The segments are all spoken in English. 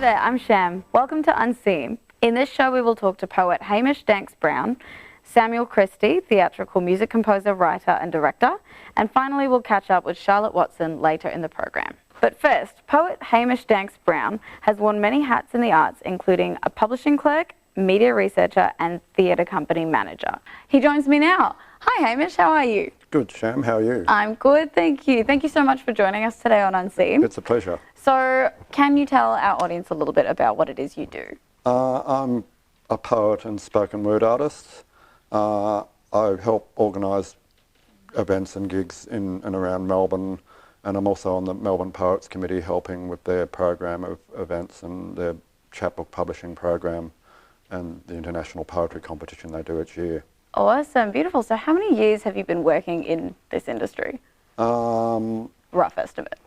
there, I'm Sham. Welcome to Unseen. In this show we will talk to poet Hamish Danks Brown, Samuel Kirsty, theatrical music composer, writer and director, and finally we'll catch up with Charlotte Watson later in the program. But first, poet Hamish Danks Brown has worn many hats in the arts, including a publishing clerk, media researcher and theatre company manager. He joins me now. Hi Hamish, how are you? Good, Sham, how are you? I'm good, thank you. Thank you so much for joining us today on Unseen. It's a pleasure. So, can you tell our audience a little bit about what it is you do? I'm a poet and spoken word artist. I help organise events and gigs in and around Melbourne, and I'm also on the Melbourne Poets Committee helping with their program of events and their chapbook publishing program and the international poetry competition they do each year. Awesome, beautiful. So how many years have you been working in this industry? Rough estimate.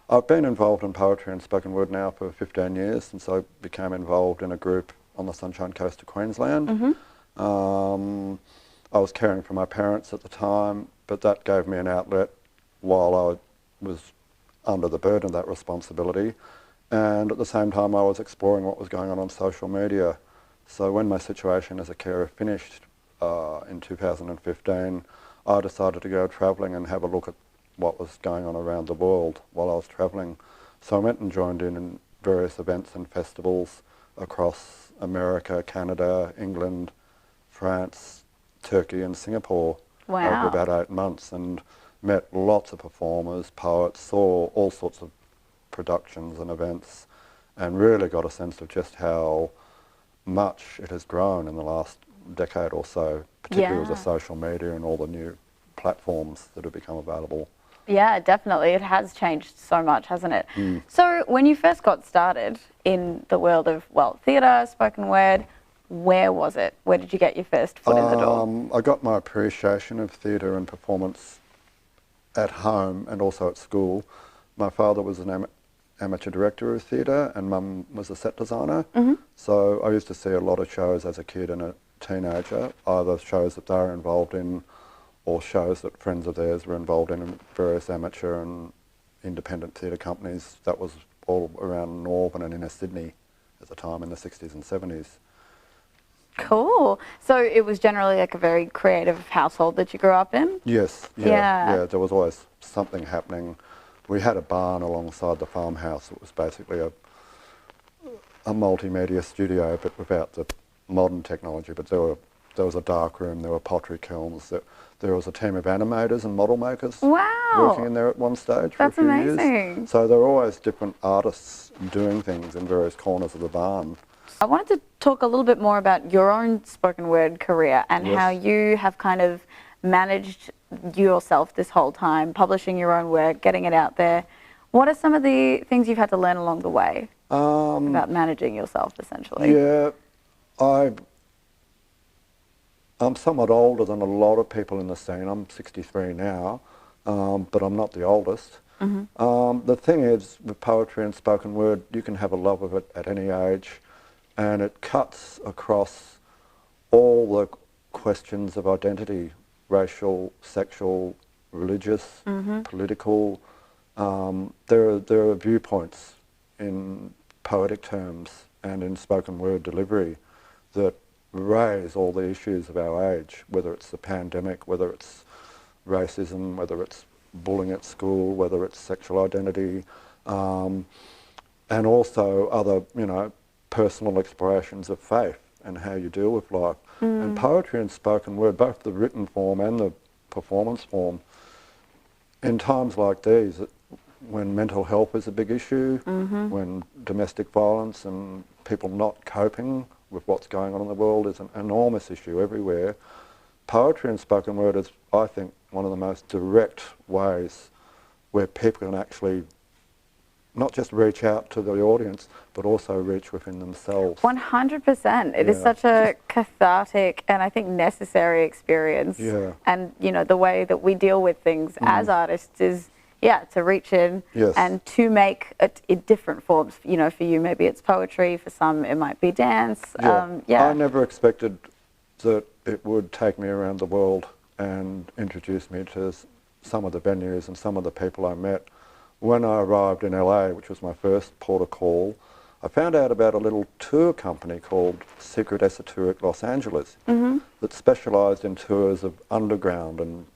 I've been involved in poetry and spoken word now for 15 years since I became involved in a group on the Sunshine Coast of Queensland. Mm-hmm. I was caring for my parents at the time, but that gave me an outlet while I was under the burden of that responsibility. And at the same time I was exploring what was going on social media. So when my situation as a carer finished in 2015, I decided to go travelling and have a look at what was going on around the world while I was travelling. So I went and joined in various events and festivals across America, Canada, England, France, Turkey and Singapore. Wow. Over about 8 months, and met lots of performers, poets, saw all sorts of productions and events, and really got a sense of just how much it has grown in the last decade or so, particularly with the social media and all the new platforms that have become available. Yeah, definitely. It has changed so much, hasn't it? Mm. So when you first got started in the world of, well, theatre, spoken word, where was it? Where did you get your first foot in the door? I got my appreciation of theatre and performance at home and also at school. My father was an amateur director of theatre and Mum was a set designer. Mm-hmm. So I used to see a lot of shows as a kid and a teenager, either shows that they were involved in or shows that friends of theirs were involved in various amateur and independent theatre companies. That was all around Northern and inner Sydney at the time in the 60s and 70s. Cool. So it was generally like a very creative household that you grew up in? Yes, yeah. There was always something happening. We had a barn alongside the farmhouse. It was basically a multimedia studio, but without the modern technology. But there was a dark room, there were pottery kilns, there was a team of animators and model makers working in there at one stage for a few years. That's amazing. So there were always different artists doing things in various corners of the barn. I wanted to talk a little bit more about your own spoken word career and how you have kind of managed yourself this whole time, publishing your own work, getting it out there. What are some of the things you've had to learn along the way about managing yourself, essentially? Yeah, I'm somewhat older than a lot of people in the scene. I'm 63 now, but I'm not the oldest. Mm-hmm. The thing is, with poetry and spoken word, you can have a love of it at any age, and it cuts across all the questions of identity, racial, sexual, religious, political. There are viewpoints in poetic terms and in spoken word delivery that raise all the issues of our age, whether it's the pandemic, whether it's racism, whether it's bullying at school, whether it's sexual identity, and also other, personal explorations of faith and how you deal with life. And poetry and spoken word, both the written form and the performance form, in times like these, when mental health is a big issue, when domestic violence and people not coping with what's going on in the world is an enormous issue everywhere, poetry and spoken word is, I think, one of the most direct ways where people can actually not just reach out to the audience, but also reach within themselves. 100%. It is such a cathartic and I think necessary experience. Yeah. And, the way that we deal with things as artists is, to reach in and to make it in different forms. For you, maybe it's poetry. For some, it might be dance. I never expected that it would take me around the world and introduce me to some of the venues and some of the people I met. When I arrived in LA, which was my first port of call, I found out about a little tour company called Secret Esoteric Los Angeles that specialised in tours of underground and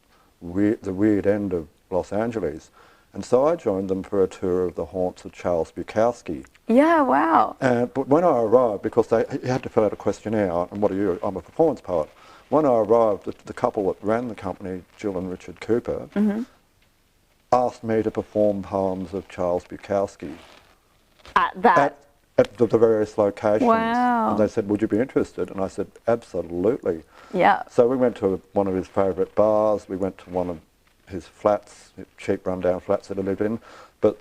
the weird end of Los Angeles. And so I joined them for a tour of the haunts of Charles Bukowski. Yeah, wow. But when I arrived, because you had to fill out a questionnaire, and what are you? I'm a performance poet. When I arrived, the couple that ran the company, Jill and Richard Cooper, asked me to perform poems of Charles Bukowski. At the various locations. Wow. And they said, would you be interested? And I said, absolutely. Yeah. So we went to one of his favourite bars, we went to one of his flats, cheap rundown flats that he lived in, but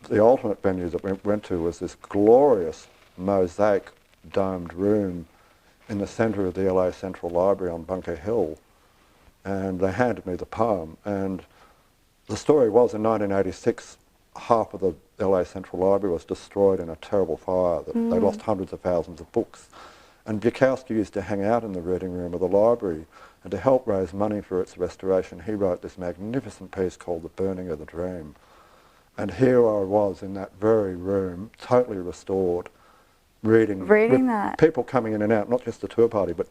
the ultimate venue that we went to was this glorious mosaic domed room in the centre of the LA Central Library on Bunker Hill, and they handed me the poem. And the story was, in 1986, half of the LA Central Library was destroyed in a terrible fire. They lost hundreds of thousands of books. And Bukowski used to hang out in the reading room of the library, and to help raise money for its restoration, he wrote this magnificent piece called The Burning of the Dream. And here I was in that very room, totally restored, reading that. People coming in and out, not just the tour party, but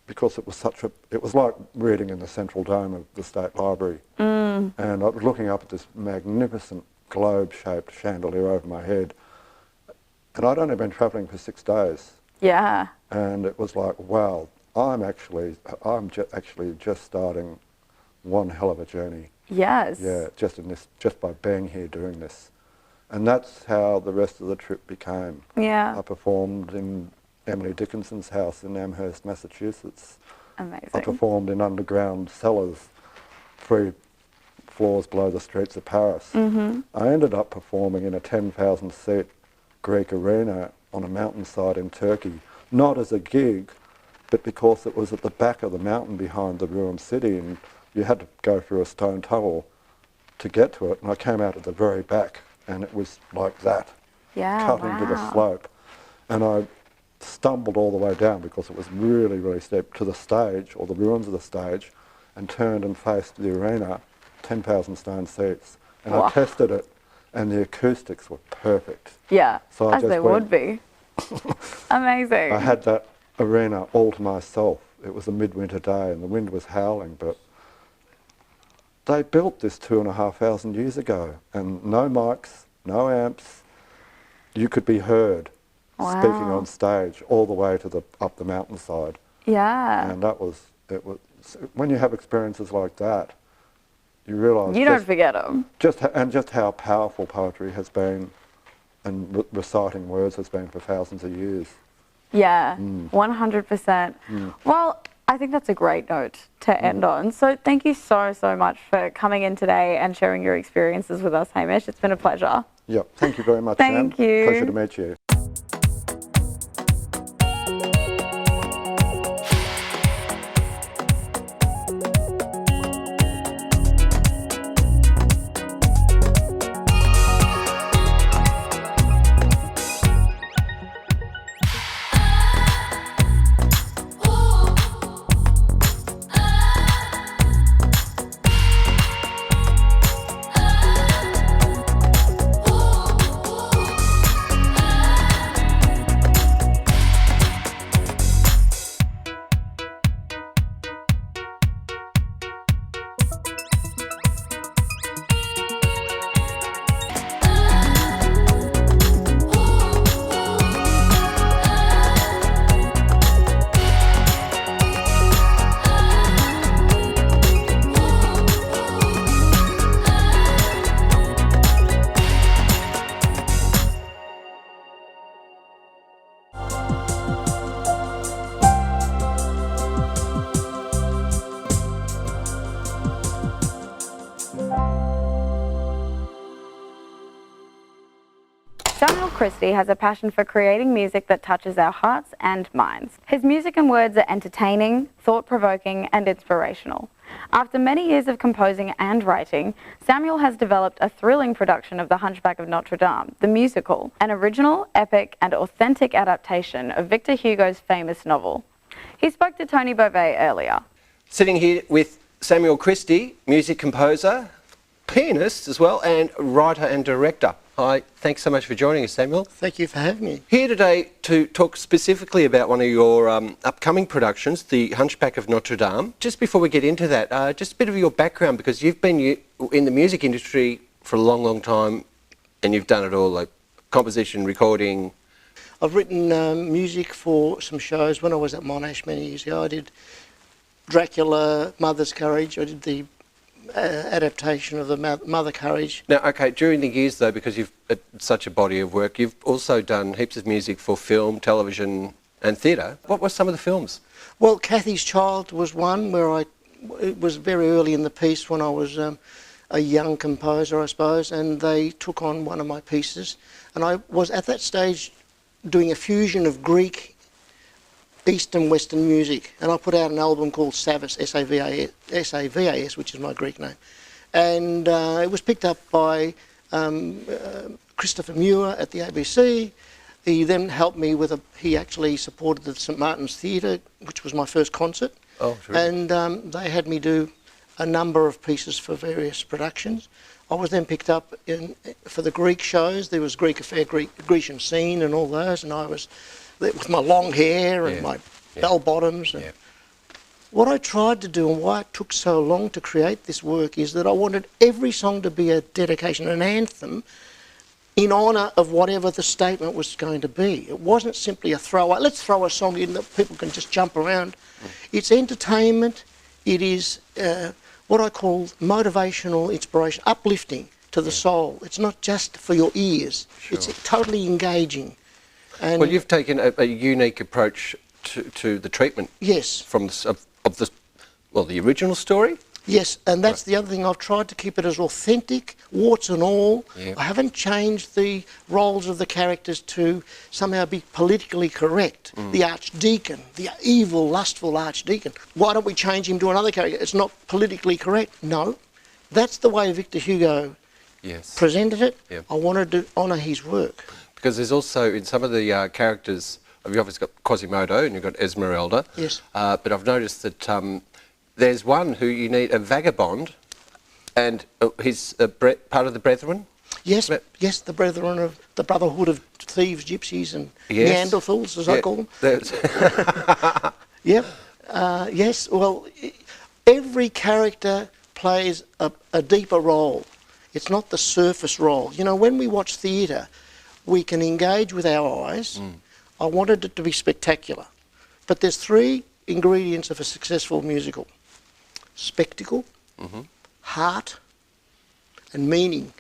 because it was like reading in the central dome of the State Library. And I was looking up at this magnificent globe-shaped chandelier over my head. And I'd only been travelling for 6 days. Yeah. And it was like, wow, I'm actually just starting one hell of a journey. Yes. Yeah, just by being here doing this. And that's how the rest of the trip became. Yeah. I performed in Emily Dickinson's house in Amherst, Massachusetts. Amazing. I performed in underground cellars 3 floors below the streets of Paris. I ended up performing in a 10,000-seat Greek arena on a mountainside in Turkey, not as a gig, but because it was at the back of the mountain behind the ruined city, and you had to go through a stone tunnel to get to it. And I came out at the very back, and it was like that, cut into the slope. And I stumbled all the way down because it was really, really steep to the stage, or the ruins of the stage, and turned and faced the arena, 10,000 stone seats. And I tested it, and the acoustics were perfect. Yeah, so as they would be. Amazing. I had that arena all to myself. It was a midwinter day and the wind was howling, but they built this 2,500 years ago, and no mics, no amps. You could be heard speaking on stage all the way to up the mountainside. Yeah. And it was when you have experiences like that, you realise you don't forget them. Just how powerful poetry has been, and reciting words has been for thousands of years. Yeah, 100%. Well, I think that's a great note to end on. So thank you so much for coming in today and sharing your experiences with us, Hamish. It's been a pleasure. Yep, thank you very much, Thank Sam. you. Pleasure to meet you. Samuel Kirsty has a passion for creating music that touches our hearts and minds. His music and words are entertaining, thought-provoking and inspirational. After many years of composing and writing, Samuel has developed a thrilling production of The Hunchback of Notre Dame, the musical, an original, epic and authentic adaptation of Victor Hugo's famous novel. He spoke to Tony Bové earlier. Sitting here with Samuel Kirsty, music composer, pianist as well, and writer and director. Hi, thanks so much for joining us, Samuel. Thank you for having me. Here today to talk specifically about one of your upcoming productions, The Hunchback of Notre Dame. Just before we get into that, just a bit of your background, because you've been in the music industry for a long, long time, and you've done it all, like composition, recording. I've written music for some shows. When I was at Monash many years ago, I did Dracula, Mother's Courage. I did the adaptation of the Mother Courage. Now, okay, during the years though, because you've such a body of work, you've also done heaps of music for film, television and theatre. What were some of the films? Well, Kathy's Child was one where it was very early in the piece when I was a young composer, I suppose, and they took on one of my pieces. And I was at that stage doing a fusion of Greek, East and Western music, and I put out an album called Savas, S-A-V-A-S, which is my Greek name, and it was picked up by Christopher Muir at the ABC. He then helped me with he actually supported the St Martin's Theatre, which was my first concert. Oh, sure. And they had me do a number of pieces for various productions. I was then picked up for the Greek shows. There was Greek Affair, Grecian Scene and all those, and I was with my long hair and my bell bottoms. And what I tried to do, and why it took so long to create this work, is that I wanted every song to be a dedication, an anthem, in honour of whatever the statement was going to be. It wasn't simply a throwaway, let's throw a song in that people can just jump around. It's entertainment, it is what I call motivational inspiration, uplifting to the soul. It's not just for your ears, it's totally engaging. And well, you've taken a unique approach to the treatment. Yes. From the original story. Yes, and that's the other thing. I've tried to keep it as authentic, warts and all. Yeah. I haven't changed the roles of the characters to somehow be politically correct. The archdeacon, the evil, lustful archdeacon. Why don't we change him to another character? It's not politically correct. No, that's the way Victor Hugo presented it. Yep. I wanted to honour his work. Because there's also, in some of the characters, you've obviously got Quasimodo and you've got Esmeralda. Yes. But I've noticed that there's one who you need, a vagabond, and he's part of the Brethren. Yes, yes, the Brethren of the Brotherhood of Thieves, Gypsies and Neanderthals, as I call them. Yep. Yes, well, every character plays a deeper role. It's not the surface role. You know, when we watch theatre, we can engage with our eyes. I wanted it to be spectacular. But there's three ingredients of a successful musical: spectacle, heart, and meaning.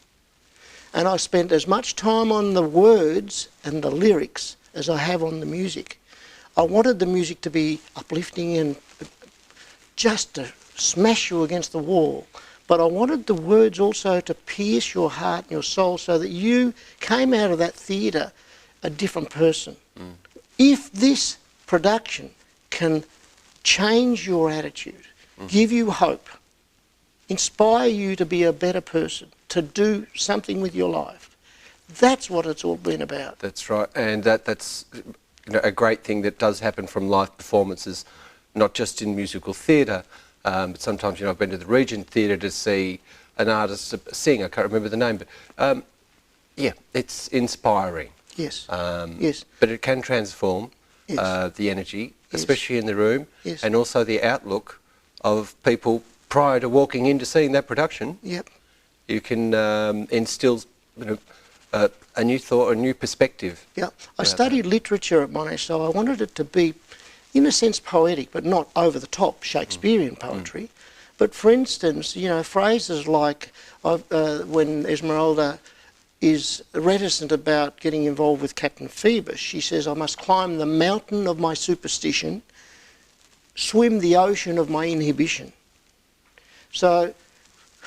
And I spent as much time on the words and the lyrics as I have on the music. I wanted the music to be uplifting and just to smash you against the wall. But I wanted the words also to pierce your heart and your soul so that you came out of that theatre a different person. If this production can change your attitude, give you hope, inspire you to be a better person, to do something with your life, that's what it's all been about. That's right, and that's a great thing that does happen from live performances, not just in musical theatre. But sometimes, I've been to the Regent Theatre to see an artist sing. I can't remember the name, but it's inspiring. Yes. Yes. But it can transform the energy, especially in the room, and also the outlook of people prior to walking into seeing that production. Yep. You can instill, a new thought, a new perspective. Yeah. I studied literature at Monash, so I wanted it to be, in a sense, poetic, but not over the top Shakespearean poetry. But for instance, phrases like when Esmeralda is reticent about getting involved with Captain Phoebus, she says, I must climb the mountain of my superstition, swim the ocean of my inhibition. So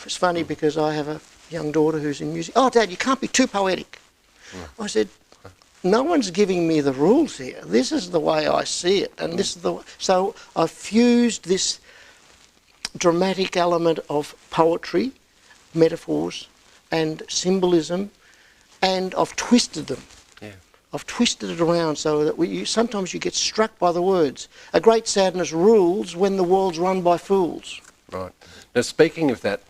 it's funny because I have a young daughter who's in music. Oh, Dad, you can't be too poetic. I said, no one's giving me the rules here. This is the way I see it, and this is the. So I've fused this dramatic element of poetry, metaphors, and symbolism, and I've twisted them. Yeah. I've twisted it around so that sometimes you get struck by the words. A great sadness rules when the world's run by fools. Right. Now, speaking of that,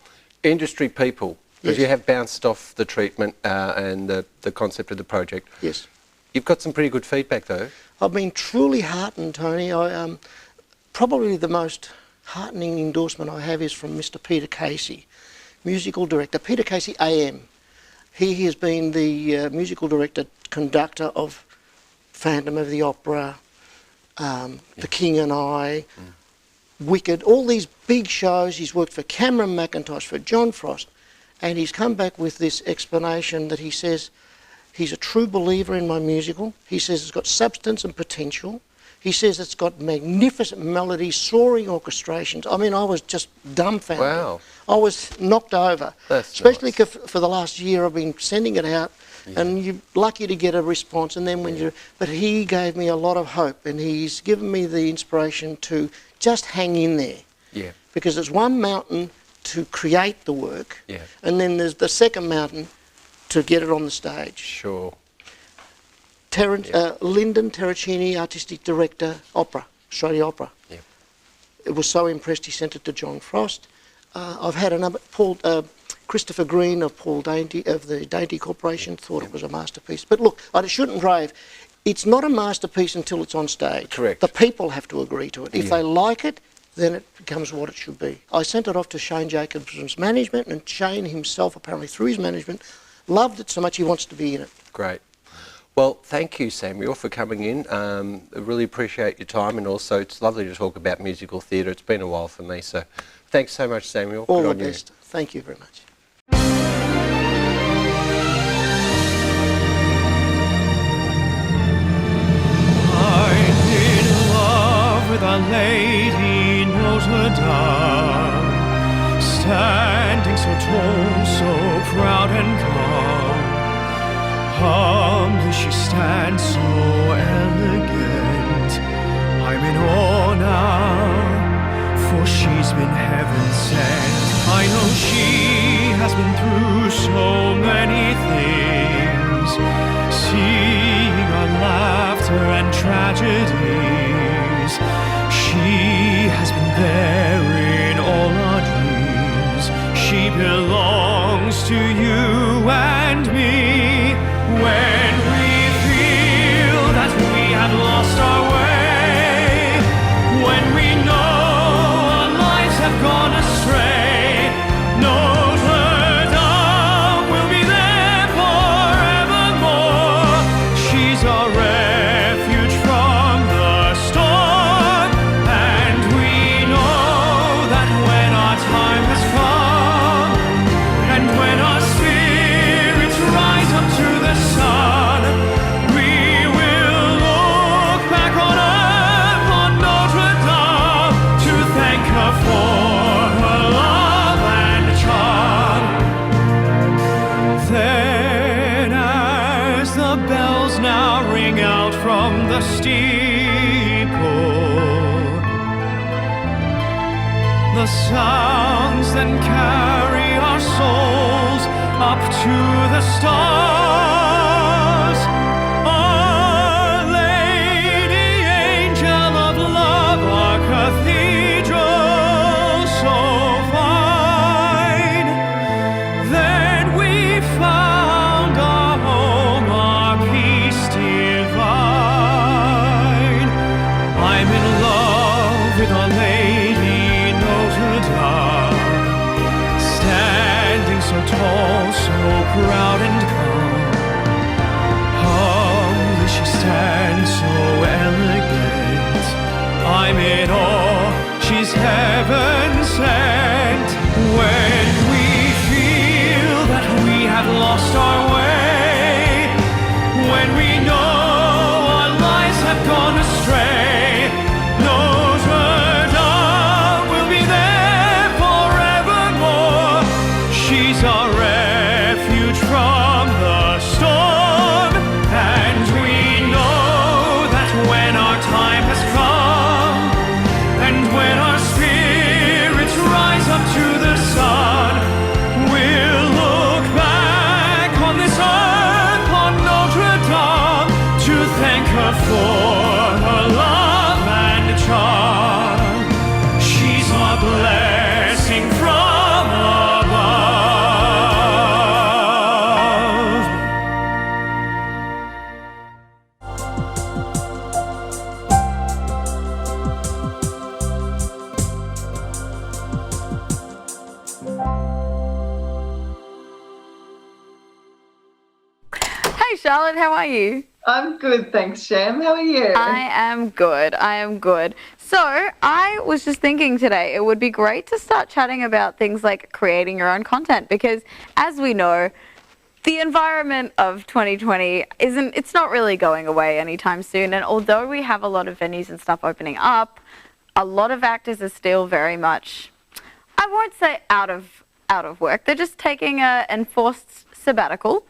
industry people, because Yes. you have bounced off the treatment and the concept of the project. Yes. You've got some pretty good feedback though. I've been truly heartened, Tony. Probably the most heartening endorsement I have is from Mr. Peter Casey, musical director. Peter Casey AM. He has been the musical director, conductor of Phantom of the Opera, The King and I, Wicked, all these big shows. He's worked for Cameron McIntosh, for John Frost, and he's come back with this explanation that he says he's a true believer in my musical. He says it's got substance and potential. He says it's got magnificent melodies, soaring orchestrations. I mean, I was just dumbfounded. Wow. I was knocked over. That's Especially nice. for the last year I've been sending it out, and you're lucky to get a response. And then but he gave me a lot of hope, and he's given me the inspiration to just hang in there. Yeah. Because it's one mountain to create the work, Yeah. and then there's the second mountain to get it on the stage. Sure. Lyndon Terracini, artistic director, opera, Australia Opera. Yeah. It was so impressed he sent it to John Frost. I've had a number. Christopher Green of the Dainty Corporation thought it was a masterpiece. But look, I shouldn't rave. It's not a masterpiece until it's on stage. Correct. The people have to agree to it. If they like it, then it becomes what it should be. I sent it off to Shane Jacobson's management, and Shane himself, apparently through his management, loved it so much he wants to be in it. Great. Well, thank you, Samuel, for coming in. I really appreciate your time, and also it's lovely to talk about musical theatre. It's been a while for me, so thanks so much, Samuel. All Good the on you. best. Thank you very much. I'm in love with a lady Notre Dame, standing so tall, so proud and calm. Humbly she stands so elegant. I'm in awe now, for she's been heaven sent. I know she has been through so many things, seeing our laughter and tragedies. She has been there in all our dreams. She belongs to you and me. When we feel that we have lost our way, when we know our lives have gone astray, Notre Dame will be there forevermore. She's our refuge from the storm, and we know that when our time has come, and when our spirits rise up to the sun, we will look back on earth, on Notre Dame, to thank her for her love and charm. Then as the bells now ring out from the steeple, the sounds then carry our souls up to the stars. Our Lady, Angel of Love, our cathedral so fine. Then we found our home, our peace divine. I'm in love with Our Lady Notre Dame, standing so tall, so proud and calm. Humbly she stands so elegant. I'm in awe, she's heaven sent. When we feel that we have lost our way, when we know our lives have gone astray, Notre Dame will be there forevermore. She's our refuge from the storm, and we know that when our time has come, and when our spirits rise up to the sun, we'll look back on this earth, on Notre Dame, to thank her for her love and charm. She's our blessing from above. Hey Charlotte, how are you? I'm good, thanks, Sham. How are you? I am good. So I was just thinking today it would be great to start chatting about things like creating your own content, because as we know, the environment of 2020 it's not really going away anytime soon. And although we have a lot of venues and stuff opening up, a lot of actors are still very much, I won't say out of work. They're just taking an enforced sabbatical.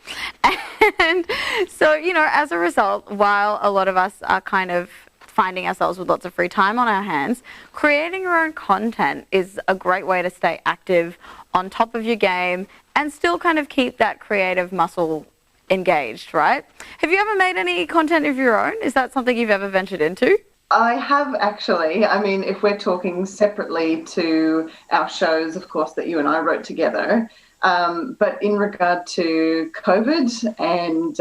And so, as a result, while a lot of us are kind of finding ourselves with lots of free time on our hands, creating your own content is a great way to stay active, on top of your game, and still kind of keep that creative muscle engaged, right? Have you ever made any content of your own? Is that something you've ever ventured into? I have actually. I mean, if we're talking separately to our shows, of course, that you and I wrote together, but in regard to COVID and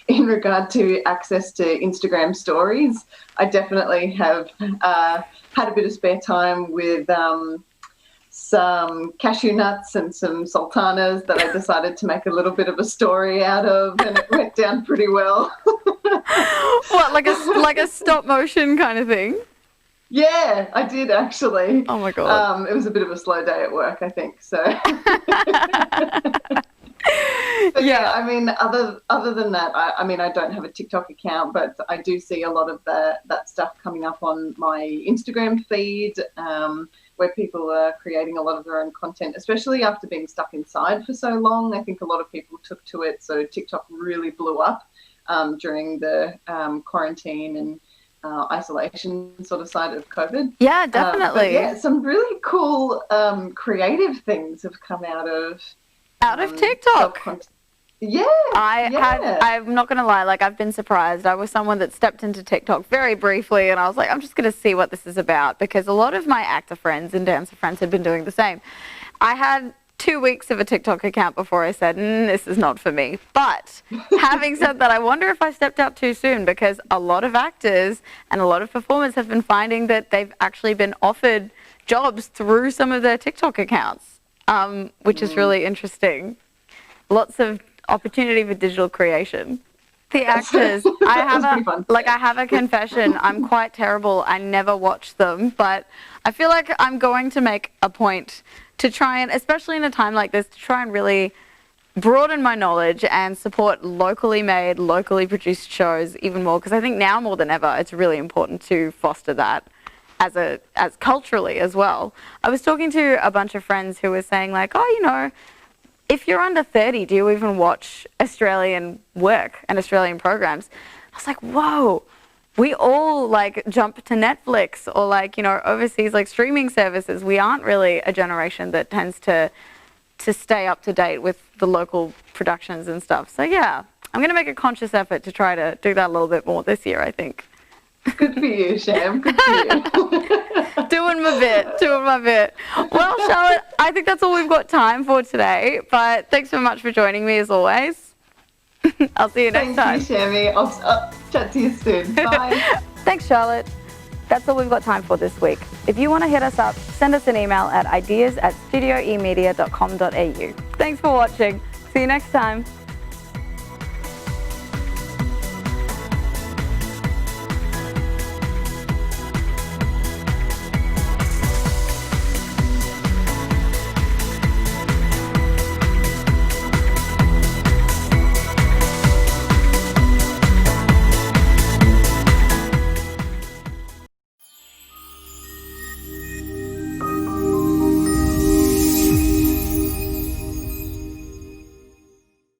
in regard to access to Instagram stories, I definitely have had a bit of spare time with some cashew nuts and some sultanas that I decided to make a little bit of a story out of, and it went down pretty well. What, like a stop motion kind of thing? Yeah, I did actually. Oh my God. It was a bit of a slow day at work, I think. So. But yeah, I mean, other than that, I don't have a TikTok account, but I do see a lot of that stuff coming up on my Instagram feed, where people are creating a lot of their own content, especially after being stuck inside for so long. I think a lot of people took to it, so TikTok really blew up during the quarantine and isolation sort of side of COVID. Yeah, definitely. Yeah, some really cool creative things have come out of TikTok. Yeah. I'm not going to lie, I've been surprised. I was someone that stepped into TikTok very briefly, and I was like, I'm just going to see what this is about, because a lot of my actor friends and dancer friends had been doing the same. I had 2 weeks of a TikTok account before I said, this is not for me. But having said that, I wonder if I stepped out too soon, because a lot of actors and a lot of performers have been finding that they've actually been offered jobs through some of their TikTok accounts, which is really interesting. Lots of opportunity for digital creation. The actors, I have a confession. I'm quite terrible. I never watch them, but I feel like I'm going to make a point to try and, especially in a time like this, to try and really broaden my knowledge and support locally made, locally produced shows even more, because I think now more than ever it's really important to foster that as culturally as well. I was talking to a bunch of friends who were saying if you're under 30, do you even watch Australian work and Australian programs? I was like, whoa, we all jump to Netflix or overseas streaming services. We aren't really a generation that tends to stay up to date with the local productions and stuff. So yeah, I'm going to make a conscious effort to try to do that a little bit more this year, I think. Good for you, Sham. Good for you. Doing my bit. Well, Charlotte, I think that's all we've got time for today. But thanks so much for joining me as always. I'll see you next time. Thank you, Shammy. I'll chat to you soon. Bye. Thanks, Charlotte. That's all we've got time for this week. If you want to hit us up, send us an email at ideas@studioemedia.com.au. Thanks for watching. See you next time.